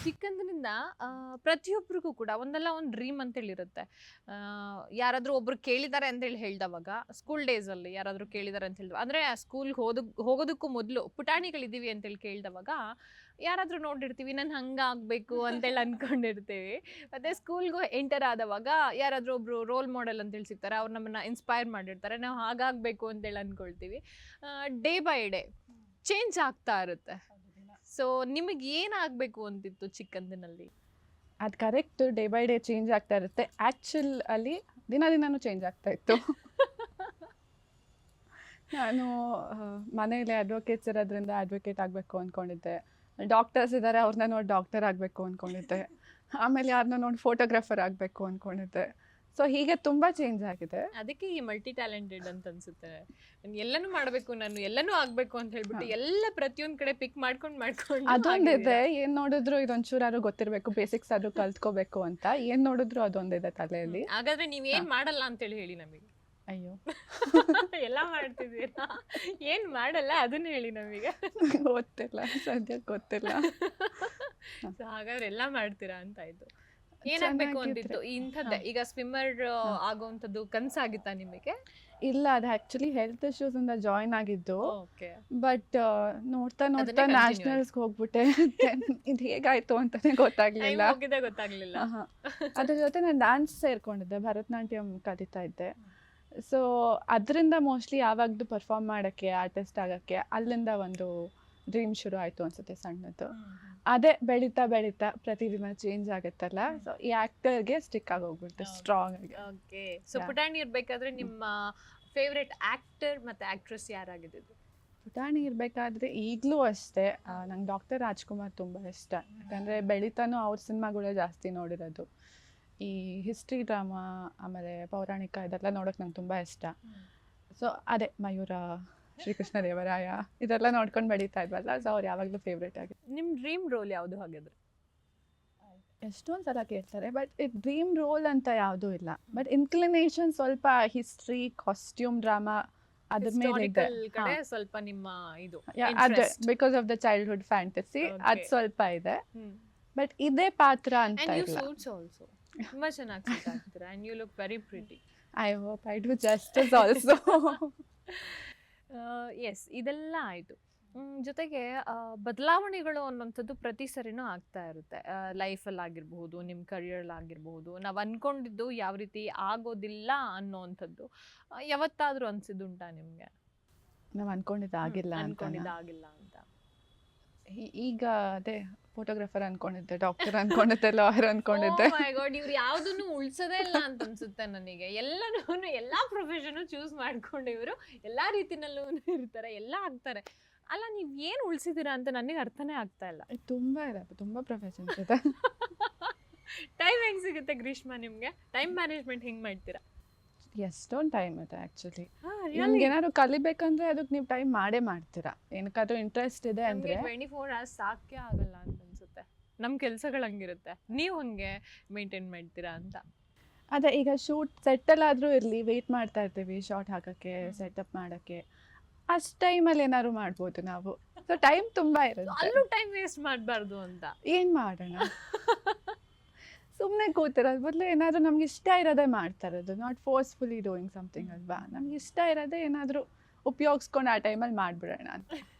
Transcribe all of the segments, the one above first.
ಚಿಕ್ಕಂದಿನಿಂದ ಪ್ರತಿಯೊಬ್ಬರಿಗೂ ಕೂಡ ಒಂದಲ್ಲ ಒಂದು ಡ್ರೀಮ್ ಅಂತೇಳಿರುತ್ತೆ. ಯಾರಾದರೂ ಒಬ್ರು ಕೇಳಿದ್ದಾರೆ ಅಂತೇಳಿ ಹೇಳ್ದವಾಗ ಸ್ಕೂಲ್ ಡೇಸಲ್ಲಿ ಯಾರಾದರೂ ಕೇಳಿದ್ದಾರೆ ಅಂತ ಹೇಳಿದ್ವ ಅಂದರೆ ಸ್ಕೂಲ್ಗೆ ಹೋಗೋದಕ್ಕೂ ಮೊದಲು ಪುಟಾಣಿಗಳಿದ್ದೀವಿ ಅಂತೇಳಿ ಕೇಳಿದವಾಗ ಯಾರಾದರೂ ನೋಡಿರ್ತೀವಿ ನಾನು ಹಂಗಾಗಬೇಕು ಅಂತೇಳಿ ಅಂದ್ಕೊಂಡಿರ್ತೀವಿ. ಮತ್ತು ಸ್ಕೂಲ್ಗೂ ಎಂಟರ್ ಆದವಾಗ ಯಾರಾದರೂ ಒಬ್ರು ರೋಲ್ ಮಾಡೆಲ್ ಅಂತೇಳಿ ಸಿಗ್ತಾರೆ, ಅವ್ರು ನಮ್ಮನ್ನು ಇನ್ಸ್ಪೈರ್ ಮಾಡಿರ್ತಾರೆ, ನಾವು ಹಾಗಾಗಬೇಕು ಅಂತೇಳಿ ಅಂದ್ಕೊಳ್ತೀವಿ. ಡೇ ಬೈ ಡೇ ಚೇಂಜ್ ಆಗ್ತಾ ಇರುತ್ತೆ. ಸೊ ನಿಮಗೆ ಏನಾಗಬೇಕು ಅಂತಿತ್ತು ಚಿಕ್ಕಂದಿನಲ್ಲಿ? ಅದು correct, day by day change ಆಗ್ತಾ ಇರುತ್ತೆ. ಆ್ಯಕ್ಚುಲ್ ಅಲ್ಲಿ ದಿನನೂ ಚೇಂಜ್ ಆಗ್ತಾ ಇತ್ತು. ನಾನು ಮನೇಲಿ ಅಡ್ವೊಕೇಟ್ಸ್ ಇರೋದ್ರಿಂದ ಅಡ್ವೊಕೇಟ್ ಆಗಬೇಕು ಅಂದ್ಕೊಂಡಿದ್ದೆ. ಡಾಕ್ಟರ್ಸ್ ಇದ್ದಾರೆ, ಅವ್ರನ್ನ ನೋಡಿ ಡಾಕ್ಟರ್ ಆಗಬೇಕು ಅಂದ್ಕೊಂಡಿದ್ದೆ. ಆಮೇಲೆ ಯಾರನ್ನ ನೋಡಿ ಫೋಟೋಗ್ರಾಫರ್ ಆಗಬೇಕು ಅಂದ್ಕೊಂಡಿದ್ದೆ. ಸೊ ಹೀಗೆ ತುಂಬ ಚೇಂಜ್ ಆಗಿದೆ. ಅದಕ್ಕೆ ಈ ಮಲ್ಟಿ ಟ್ಯಾಲೆಂಟೆಡ್ ಅಂತ ಅನ್ಸುತ್ತೆ. ಎಲ್ಲನೂ ಮಾಡಬೇಕು, ನಾನು ಎಲ್ಲನೂ ಆಗಬೇಕು ಅಂತ ಹೇಳ್ಬಿಟ್ಟು ಎಲ್ಲ ಪ್ರತಿಯೊಂದು ಕಡೆ ಪಿಕ್ ಮಾಡ್ಕೊಂಡು ಅದೊಂದಿದೆ. ಏನು ನೋಡಿದ್ರು ಇದೊಂಚೂರು ಗೊತ್ತಿರಬೇಕು, ಬೇಸಿಕ್ಸ್ ಆದ್ರೂ ಕಲ್ತ್ಕೋಬೇಕು ಅಂತ ಏನು ನೋಡಿದ್ರು ಅದೊಂದಿದೆ ತಲೆಯಲ್ಲಿ. ಹಾಗಾದ್ರೆ ನೀವೇನು ಮಾಡಲ್ಲ ಅಂತೇಳಿ ಹೇಳಿ ನಮಗೆ. ಅಯ್ಯೋ, ಎಲ್ಲ ಮಾಡ್ತಿದ್ದೀರಾ, ಏನು ಮಾಡಲ್ಲ ಅದನ್ನ ಹೇಳಿ ನಮಗೆ. ಗೊತ್ತಿಲ್ಲ, ಸದ್ಯಕ್ಕೆ ಗೊತ್ತಿಲ್ಲ. ಹಾಗಾದ್ರೆ ಎಲ್ಲ ಮಾಡ್ತೀರಾ ಅಂತ ಆಯ್ತು. ಏನಾಗಬೇಕು ಅಂತಿತ್ತು ಇಂಥದ್ದೇ? ಈಗ ಸ್ವಿಮ್ಮರ್ ಆಗುವಂಥದ್ದು ಕನಸಾಗಿತ್ತಾ ನಿಮಗೆ? ಇಲ್ಲ, ಅದು ಆಕ್ಚುಲಿ ಹೆಲ್ತ್ ಇಶ್ಯೂಸ್ ಇಂದ ಜಾಯಿನ್ ಆಗಿದ್ದು. ಬಟ್ ನೋಡ್ತಾ ನ್ಯಾಷನಲ್ಸ್ಗೆ ಹೋಗ್ಬಿಟ್ಟೆ. ಇದು ಹೇಗಾಯ್ತು ಅಂತಾನೆ ಗೊತ್ತಾಗ್ಲಿಲ್ಲ. ಅದ್ರ ಜೊತೆ ನಾನು ಡ್ಯಾನ್ಸ್ ಸೇರ್ಕೊಂಡಿದ್ದೆ, ಭರತನಾಟ್ಯಂ ಕಲಿತಾ ಇದ್ದೆ. ಸೊ ಅದರಿಂದ ಮೋಸ್ಟ್ಲಿ ಯಾವಾಗಲೂ ಪರ್ಫಾರ್ಮ್ ಮಾಡೋಕ್ಕೆ, ಆರ್ಟಿಸ್ಟ್ ಆಗೋಕ್ಕೆ ಅಲ್ಲಿಂದ ಒಂದು ಡ್ರೀಮ್ ಶುರು ಆಯಿತು ಅನ್ಸುತ್ತೆ, ಸಣ್ಣದು. ಅದೇ ಬೆಳೀತಾ ಬೆಳೀತಾ ಪ್ರತಿದಿನ ಚೇಂಜ್ ಆಗುತ್ತಲ್ಲ, ಸೊ ಈ ಆಕ್ಟರ್ಗೆ ಸ್ಟಿಕ್ ಆಗೋಗ್ಬಿಡುತ್ತೆ ಸ್ಟ್ರಾಂಗ್ ಆಗಿ. ಓಕೆ. ಸೊ ಪುಟಾಣಿ ಇರಬೇಕಾದ್ರೆ ನಿಮ್ಮ ಫೇವ್ರೆಟ್ ಆಕ್ಟರ್ ಮತ್ತು ಆಕ್ಟ್ರೆಸ್ ಯಾರಾಗಿದ್ದು? ಪುಟಾಣಿ ಇರಬೇಕಾದ್ರೆ ಈಗಲೂ ಅಷ್ಟೇ ನಂಗೆ ಡಾಕ್ಟರ್ ರಾಜ್ಕುಮಾರ್ ತುಂಬ ಇಷ್ಟ. ಯಾಕಂದರೆ ಬೆಳೀತಾನೂ ಅವ್ರ ಸಿನಿಮಾಗಳೇ ಜಾಸ್ತಿ ನೋಡಿರೋದು. ಈ ಹಿಸ್ಟ್ರಿ ಡ್ರಾಮಾ ಆಮೇಲೆ ಪೌರಾಣಿಕ ಇದೆಲ್ಲ ನೋಡೋಕೆ ನಂಗೆ ತುಂಬ ಇಷ್ಟ. ಸೊ ಅದೇ ಮಯೂರ, ಶ್ರೀಕೃಷ್ಣ ದೇವರಾಯ ಇದೆಲ್ಲ ನೋಡ್ಕೊಂಡು ಬೆಳೀತಾ ಇದ್ವಲ್ಲ, ಸೊ ಅವ್ರು ಯಾವಾಗಲೂ ಫೇವ್ರೇಟ್ ಆಗಿ. ನಿಮ್ಮ ಡ್ರೀಮ್ ರೋಲ್ ಯಾವುದು ಹಾಗಾದ್ರೆ? ಎಷ್ಟೊಂದು ಸಲ ಕೇಳ್ತಾರೆ, ಬಟ್ ಡ್ರೀಮ್ ರೋಲ್ ಅಂತ ಯಾವುದೂ ಇಲ್ಲ. ಬಟ್ ಇನ್ಕ್ಲಿನೇಷನ್ ಸ್ವಲ್ಪ ಹಿಸ್ಟ್ರಿ, ಕಾಸ್ಟ್ಯೂಮ್, ಡ್ರಾಮಾ ಅದ್ರ ಮೇಲೆ ಇದೆ. ಸ್ವಲ್ಪ ನಿಮ್ಮ ಇದು ಅದೇ because of the childhood fantasy ಅದು ಸ್ವಲ್ಪ ಇದೆ. ಬಟ್ ಇದೇ ಪಾತ್ರ ಅಂತ ಇಲ್ಲ. ತುಂಬಾ ಚೆನ್ನಾಗಿ ಸೂಟ್ ಆಗ್ತೀರಾ, and you look very pretty. I hope I do justice also. Yes, ಇದೆಲ್ಲ ಆಯಿತು. ಜೊತೆಗೆ ಬದಲಾವಣೆಗಳು ಅನ್ನೋಂಥದ್ದು ಪ್ರತಿ ಸರಿನೂ ಆಗ್ತಾ ಇರುತ್ತೆ. ಲೈಫಲ್ಲಿ ಆಗಿರಬಹುದು, ನಿಮ್ಮ ಕರಿಯರಲ್ಲಿ ಆಗಿರಬಹುದು. ನಾವು ಅಂದ್ಕೊಂಡಿದ್ದು ಯಾವ ರೀತಿ ಆಗೋದಿಲ್ಲ ಅನ್ನೋವಂಥದ್ದು ಯಾವತ್ತಾದರೂ ಅನಿಸಿದ್ದುಂಟಾ ನಿಮಗೆ? ನಾವು ಅಂದ್ಕೊಂಡಿದ್ದಾಗಿಲ್ಲ ಅಂತ. ಈಗ ಅದೇ ಫೋಟೋಗ್ರಾಫರ್ ಅನ್ಕೊಂಡಿದ್ದೆ, ಡಾಕ್ಟರ್ ಅನ್ಕೊಂಡಿದ್ದೆ, ಲಾಯರ್ ಅನ್ಕೊಂಡಿದ್ದೆ. ಇವ್ರು ಯಾವುದನ್ನು ಉಳಿಸೋದೇ ಇಲ್ಲ ಅಂತ ಅನ್ಸುತ್ತೆ ನನಗೆ. ಎಲ್ಲಾ ಪ್ರೊಫೆಷನ್ ಚೂಸ್ ಮಾಡ್ಕೊಂಡು ಇವರು ಎಲ್ಲಾ ರೀತಿನಲ್ಲೂ ಇರ್ತಾರೆ, ಎಲ್ಲ ಆಗ್ತಾರೆ. ಅಲ್ಲ, ನೀವ್ ಏನು ಉಳಿಸಿದೀರಾ ಅಂತ ನನಗೆ ಅರ್ಥನೇ ಆಗ್ತಾ ಇಲ್ಲ. ತುಂಬಾ ಇದೆ, ತುಂಬಾ ಪ್ರೊಫೆಷನ್ಸ್ ಇದೆ. ಟೈಮ್ ಹೆಂಗ್ ಸಿಗುತ್ತೆ ಗ್ರೀಷ್ಮಾ ನಿಮ್ಗೆ? ಟೈಮ್ ಮ್ಯಾನೇಜ್ಮೆಂಟ್ ಹೆಂಗ್ ಮಾಡ್ತೀರಾ? ಎಷ್ಟೊಂದು ಟೈಮ್ ಇದೆ ಆ್ಯಕ್ಚುಲಿ. ನಿಮ್ಗೆ ಏನಾದ್ರು ಕಲಿಬೇಕಂದ್ರೆ ಅದಕ್ಕೆ ನೀವು ಟೈಮ್ ಮಾಡೇ ಮಾಡ್ತೀರಾ. ಏನಕ್ಕಾದ್ರೂ ಇಂಟ್ರೆಸ್ಟ್ ಇದೆ ಅಂದರೆ 24 hours ಸಾಕೆ ಆಗಲ್ಲ ಅಂತ ಅನ್ಸುತ್ತೆ. ನಮ್ಮ ಕೆಲಸಗಳು ಹಂಗಿರುತ್ತೆ. ನೀವು ಹಂಗೆ ಮೇಂಟೈನ್ ಮಾಡ್ತೀರಾ ಅಂತ? ಅದೇ, ಈಗ ಶೂಟ್ ಸೆಟ್ಟಲ್ಲಾದರೂ ಇರಲಿ, ವೆಯ್ಟ್ ಮಾಡ್ತಾ ಇರ್ತೀವಿ ಶಾರ್ಟ್ ಹಾಕೋಕ್ಕೆ, ಸೆಟಪ್ ಮಾಡೋಕ್ಕೆ. ಅಷ್ಟು ಟೈಮಲ್ಲಿ ಏನಾದ್ರು ಮಾಡ್ಬೋದು ನಾವು. ಸೊ ಟೈಮ್ ತುಂಬ ಇರುತ್ತೆ. ಅಲ್ಲೂ ಟೈಮ್ ವೇಸ್ಟ್ ಮಾಡಬಾರ್ದು ಅಂತ ಏನು ಮಾಡೋಣ, ಸುಮ್ಮನೆ ಕೂತಿರೋದು ಬದಲು ಏನಾದರೂ ನಮ್ಗೆ ಇಷ್ಟ ಇರೋದೇ ಮಾಡ್ತಾ ಇರೋದು. ನಾಟ್ ಫೋರ್ಸ್ಫುಲಿ ಡೂಯಿಂಗ್ ಸಮಥಿಂಗ್ ಅಲ್ವಾ. ನಮ್ಗೆ ಇಷ್ಟ ಇರೋದೇ ಏನಾದರೂ ಉಪಯೋಗಿಸ್ಕೊಂಡು ಆ ಟೈಮಲ್ಲಿ ಮಾಡಿಬಿಡೋಣ ಅಂತ.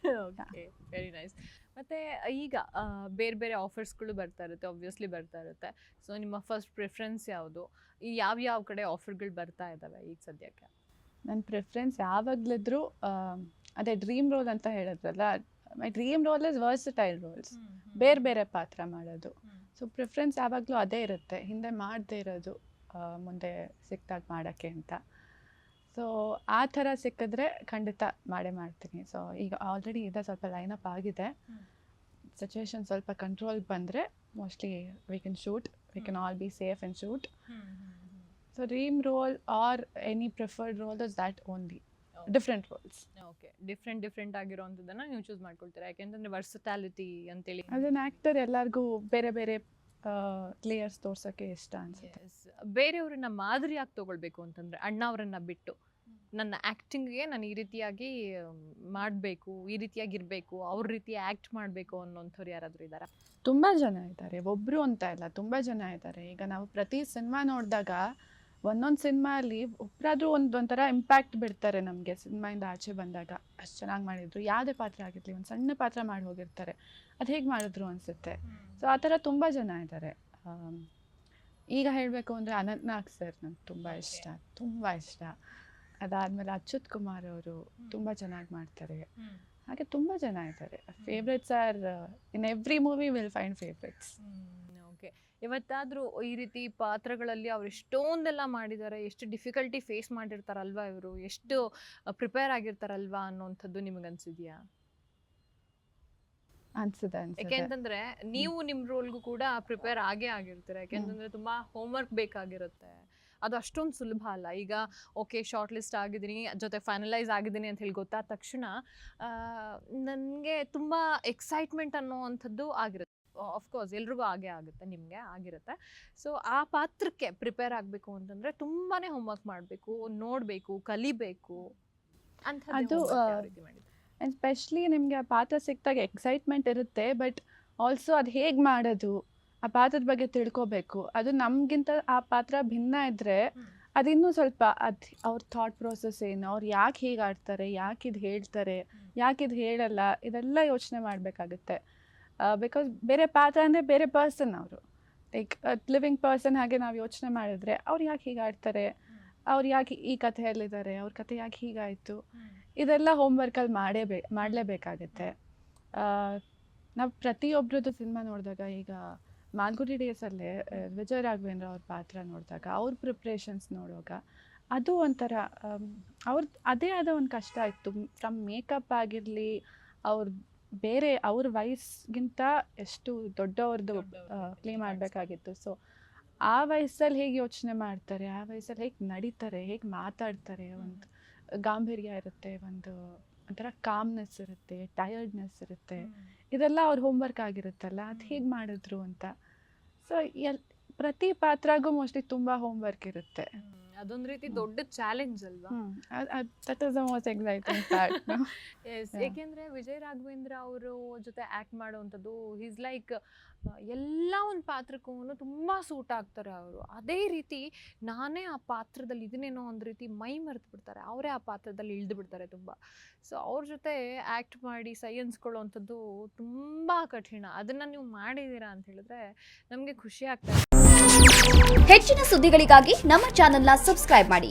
Okay, very nice. ಮತ್ತು ಈಗ ಬೇರೆ ಬೇರೆ ಆಫರ್ಸ್ಗಳು ಬರ್ತಾ ಇರುತ್ತೆ, ಆಬ್ವಿಯಸ್ಲಿ ಬರ್ತಾ ಇರುತ್ತೆ. ಸೊ ನಿಮ್ಮ ಫಸ್ಟ್ ಪ್ರಿಫರೆನ್ಸ್ ಯಾವುದು? ಈ ಯಾವ ಕಡೆ ಆಫರ್ಗಳು ಬರ್ತಾ ಇದ್ದಾವೆ ಈಗ ಸದ್ಯಕ್ಕೆ? ನನ್ನ ಪ್ರಿಫರೆನ್ಸ್ ಯಾವಾಗಲಿದ್ರು ಅದೇ ಡ್ರೀಮ್ ರೋಲ್ ಅಂತ ಹೇಳಿದ್ರಲ್ಲ, my dream role is versatile roles, ಬೇರೆ ಬೇರೆ ಪಾತ್ರ ಮಾಡೋದು. ಸೊ ಪ್ರಿಫರೆನ್ಸ್ ಯಾವಾಗಲೂ ಅದೇ ಇರುತ್ತೆ, ಹಿಂದೆ ಮಾಡದೇ ಇರೋದು ಮುಂದೆ ಸಿಕ್ತಾಗ ಮಾಡೋಕ್ಕೆ ಅಂತ. ಸೊ ಆ ಥರ ಸಿಕ್ಕಿದ್ರೆ ಖಂಡಿತ ಮಾಡೇ ಮಾಡ್ತೀನಿ. ಸೊ ಈಗ ಆಲ್ರೆಡಿ ಇದೆ, ಸ್ವಲ್ಪ ಲೈನಪ್ ಆಗಿದೆ. ಸಿಚುವೇಶನ್ ಸ್ವಲ್ಪ ಕಂಟ್ರೋಲ್ಗೆ ಬಂದರೆ mostly we can shoot, we can all be safe and shoot. So dream role or any preferred role is that only. Different roles. Okay, different ಆಗಿರೋಂಥದ್ದನ್ನು ನೀವು ಚೂಸ್ ಮಾಡ್ಕೊಳ್ತೀರಾ, ಯಾಕೆಂತಂದರೆ ವರ್ಸಟಾಲಿಟಿ ಅಂತೇಳಿ. ಅದನ್ನ ಆ್ಯಕ್ಟರ್ ಎಲ್ಲರಿಗೂ ಬೇರೆ ಬೇರೆ ಲೇಯರ್ಸ್ ತೋರ್ಸೋಕ್ಕೆ ಇಷ್ಟ ಅನ್ಸುತ್ತೆ. ಬೇರೆಯವ್ರನ್ನ ಮಾದರಿಯಾಗಿ ತೊಗೊಳ್ಬೇಕು ಅಂತಂದರೆ, ಅಣ್ಣ ಅವರನ್ನು ಬಿಟ್ಟು ನನ್ನ ಆ್ಯಕ್ಟಿಂಗ್ಗೆ ನಾನು ಈ ರೀತಿಯಾಗಿ ಮಾಡಬೇಕು, ಈ ರೀತಿಯಾಗಿರಬೇಕು, ಅವ್ರ ರೀತಿ ಆ್ಯಕ್ಟ್ ಮಾಡಬೇಕು ಅನ್ನೋಂಥವ್ರು ಯಾರಾದರೂ ಇದ್ದಾರಾ? ತುಂಬ ಜನ ಇದ್ದಾರೆ, ಒಬ್ಬರು ಅಂತ ಇಲ್ಲ, ತುಂಬ ಜನ ಇದ್ದಾರೆ. ಈಗ ನಾವು ಪ್ರತಿ ಸಿನಿಮಾ ನೋಡಿದಾಗ ಒಂದೊಂದು ಸಿನಿಮಾಲಿ ಒಬ್ಬರಾದ್ರೂ ಒಂಥರ ಇಂಪ್ಯಾಕ್ಟ್ ಬಿಡ್ತಾರೆ ನಮಗೆ. ಸಿನಿಮಾಯಿಂದ ಆಚೆ ಬಂದಾಗ ಅಷ್ಟು ಚೆನ್ನಾಗಿ ಮಾಡಿದ್ರು, ಯಾವುದೇ ಪಾತ್ರ ಆಗಿರಲಿ, ಒಂದು ಸಣ್ಣ ಪಾತ್ರ ಮಾಡಿ ಹೋಗಿರ್ತಾರೆ, ಅದು ಹೇಗೆ ಮಾಡಿದ್ರು ಅನಿಸುತ್ತೆ. ಸೊ ಆ ಥರ ತುಂಬ ಜನ ಇದ್ದಾರೆ. ಈಗ ಹೇಳಬೇಕು ಅಂದರೆ ಅನಂತ್ನಾಗ್ ಸರ್ ನಂಗೆ ತುಂಬ ಇಷ್ಟ, ತುಂಬ ಇಷ್ಟ. ಅದಾದಮೇಲೆ ಅಚ್ಯುತ್ ಕುಮಾರ್ ಅವರು ತುಂಬ ಚೆನ್ನಾಗಿ ಮಾಡ್ತಾರೆ. ಹಾಗೆ ತುಂಬ ಜನ ಇದ್ದಾರೆ. Favourites are in every movie will find favourites. Okay, ಇವತ್ತಾದರೂ ಈ ರೀತಿ ಪಾತ್ರಗಳಲ್ಲಿ ಅವ್ರು ಎಷ್ಟೊಂದೆಲ್ಲ ಮಾಡಿದ್ದಾರೆ, ಎಷ್ಟು ಡಿಫಿಕಲ್ಟಿ ಫೇಸ್ ಮಾಡಿರ್ತಾರಲ್ವಾ ಇವರು, ಎಷ್ಟು ಪ್ರಿಪೇರ್ ಆಗಿರ್ತಾರಲ್ವಾ ಅನ್ನೋಂಥದ್ದು ನಿಮಗನ್ಸಿದ್ಯಾ? ಅನ್ಸುತ್ತೆ. ಯಾಕೆಂತಂದ್ರೆ ನೀವು ನಿಮ್ಮ ರೋಲ್ಗೂ ಕೂಡ ಪ್ರಿಪೇರ್ ಆಗೇ ಆಗಿರ್ತೀರ. ಯಾಕೆಂತಂದ್ರೆ ತುಂಬಾ ಹೋಮ್ವರ್ಕ್ ಬೇಕಾಗಿರುತ್ತೆ. ಅದು ಅಷ್ಟೊಂದು ಸುಲಭ ಅಲ್ಲ. ಈಗ ಓಕೆ ಶಾರ್ಟ್ ಲಿಸ್ಟ್ ಆಗಿದ್ದೀನಿ, ಜೊತೆ ಫೈನಲೈಸ್ ಆಗಿದ್ದೀನಿ ಅಂತ ಹೇಳಿ ಗೊತ್ತಾದ ತಕ್ಷಣ ನನಗೆ ತುಂಬ ಎಕ್ಸೈಟ್ಮೆಂಟ್ ಅನ್ನೋವಂಥದ್ದು ಆಗಿರುತ್ತೆ. ಆಫ್ಕೋರ್ಸ್ ಎಲ್ರಿಗೂ ಆಗೇ ಆಗುತ್ತೆ, ನಿಮಗೆ ಆಗಿರುತ್ತೆ. ಸೊ ಆ ಪಾತ್ರಕ್ಕೆ ಪ್ರಿಪೇರ್ ಆಗಬೇಕು ಅಂತಂದರೆ ತುಂಬಾ ಹೋಮ್ವರ್ಕ್ ಮಾಡಬೇಕು, ನೋಡಬೇಕು, ಕಲಿಬೇಕು ಅಂತ. ಅದು ಆ್ಯಂಡ್ ಸ್ಪೆಷಲಿ ನಿಮಗೆ ಆ ಪಾತ್ರ ಸಿಕ್ಕಿದಾಗ ಎಕ್ಸೈಟ್ಮೆಂಟ್ ಇರುತ್ತೆ, ಬಟ್ ಆಲ್ಸೋ ಅದು ಹೇಗೆ ಮಾಡೋದು, ಆ ಪಾತ್ರದ ಬಗ್ಗೆ ತಿಳ್ಕೊಬೇಕು. ಅದು ನಮಗಿಂತ ಆ ಪಾತ್ರ ಭಿನ್ನ ಇದ್ದರೆ ಅದಿನ್ನೂ ಸ್ವಲ್ಪ ಅವ್ರ ಥಾಟ್ ಪ್ರೋಸೆಸ್ ಏನು, ಅವ್ರು ಯಾಕೆ ಹೀಗೆ ಆಡ್ತಾರೆ, ಯಾಕೆ ಇದು ಹೇಳ್ತಾರೆ, ಯಾಕೆ ಇದು ಹೇಳಲ್ಲ, ಇದೆಲ್ಲ ಯೋಚನೆ ಮಾಡಬೇಕಾಗುತ್ತೆ. ಬಿಕಾಸ್ ಬೇರೆ ಪಾತ್ರ ಅಂದರೆ ಬೇರೆ ಪರ್ಸನ್ ಅವರು, ಲೈಕ್ ಲಿವಿಂಗ್ ಪರ್ಸನ್. ಹಾಗೆ ನಾವು ಯೋಚನೆ ಮಾಡಿದ್ರೆ ಅವ್ರು ಯಾಕೆ ಹೀಗೆ ಆಡ್ತಾರೆ, ಅವ್ರು ಯಾಕೆ ಈ ಕಥೆಯಲ್ಲಿದ್ದಾರೆ, ಅವ್ರ ಕಥೆ ಯಾಕೆ ಹೀಗಾಯಿತು, ಇದೆಲ್ಲ ಹೋಮ್ವರ್ಕಲ್ಲಿ ಮಾಡಲೇಬೇಕಾಗತ್ತೆ. ನಾವು ಪ್ರತಿಯೊಬ್ಬರದ್ದು ಸಿನಿಮಾ ನೋಡಿದಾಗ, ಈಗ ಮಾಲ್ಗುಡಿ ಡೇಸಲ್ಲೇ ವಿಜಯ್ ರಾಘವೇಂದ್ರ ಅವ್ರ ಪಾತ್ರ ನೋಡಿದಾಗ, ಅವ್ರ ಪ್ರಿಪ್ರೇಷನ್ಸ್ ನೋಡುವಾಗ ಅದು ಒಂಥರ ಅದೇ ಆದ ಒಂದು ಕಷ್ಟ ಇತ್ತು. ಫ್ರಮ್ ಮೇಕಪ್ ಆಗಿರಲಿ, ಬೇರೆ ಅವ್ರ ವಯಸ್ಸಿಗಿಂತ ಎಷ್ಟು ದೊಡ್ಡವ್ರದ್ದು ಪ್ಲೇ ಮಾಡಬೇಕಾಗಿತ್ತು. ಸೊ ಆ ವಯಸ್ಸಲ್ಲಿ ಹೇಗೆ ಯೋಚನೆ ಮಾಡ್ತಾರೆ, ಆ ವಯಸ್ಸಲ್ಲಿ ಹೇಗೆ ನಡೀತಾರೆ, ಹೇಗೆ ಮಾತಾಡ್ತಾರೆ, ಒಂದು ಗಾಂಭೀರ್ಯ ಇರುತ್ತೆ, ಒಂಥರ ಕಾಮ್ನೆಸ್ ಇರುತ್ತೆ, ಟಯರ್ಡ್ನೆಸ್ ಇರುತ್ತೆ. ಇದೆಲ್ಲ ಅವ್ರ ಹೋಮ್ವರ್ಕ್ ಆಗಿರುತ್ತಲ್ಲ, ಅದು ಹೇಗೆ ಮಾಡಿದ್ರು ಅಂತ. ಸೊ ಪ್ರತಿ ಪಾತ್ರಗೂ ಮೋಸ್ಟ್ಲಿ ತುಂಬ ಹೋಮ್ವರ್ಕ್ ಇರುತ್ತೆ. ಅದೊಂದು ರೀತಿ ದೊಡ್ಡ ಚಾಲೆಂಜ್ ಅಲ್ವಾ? That is the most exciting part. ಏಕೆಂದ್ರೆ ವಿಜಯ್ ರಾಘವೇಂದ್ರ ಅವರು ಜೊತೆ ಆಕ್ಟ್ ಮಾಡುವಂಥದ್ದು ಈಸ್ ಲೈಕ್ ಎಲ್ಲ ಒಂದು ಪಾತ್ರಕ್ಕೂ ತುಂಬ ಸೂಟ್ ಆಗ್ತಾರೆ ಅವರು. ಅದೇ ರೀತಿ ನಾನೇ ಆ ಪಾತ್ರದಲ್ಲಿ ಇದನ್ನೇನೋ ಒಂದು ರೀತಿ ಮೈ ಮರೆತು ಬಿಡ್ತಾರೆ, ಅವರೇ ಆ ಪಾತ್ರದಲ್ಲಿ ಇಳಿದು ಬಿಡ್ತಾರೆ ತುಂಬ. ಸೊ ಅವ್ರ ಜೊತೆ ಆ್ಯಕ್ಟ್ ಮಾಡಿ ಸೈ ಅನ್ಸ್ಕೊಳ್ಳೋವಂಥದ್ದು ತುಂಬ ಕಠಿಣ. ಅದನ್ನು ನೀವು ಮಾಡಿದ್ದೀರಾ ಅಂತ ಹೇಳಿದ್ರೆ ನಮಗೆ ಖುಷಿ ಆಗ್ತದೆ. ಹೆಚ್ಚಿನ ಸುದ್ದಿಗಳಿಗಾಗಿ ನಮ್ಮ ಚಾನೆಲ್ನ ಸಬ್ಸ್ಕ್ರೈಬ್ ಮಾಡಿ.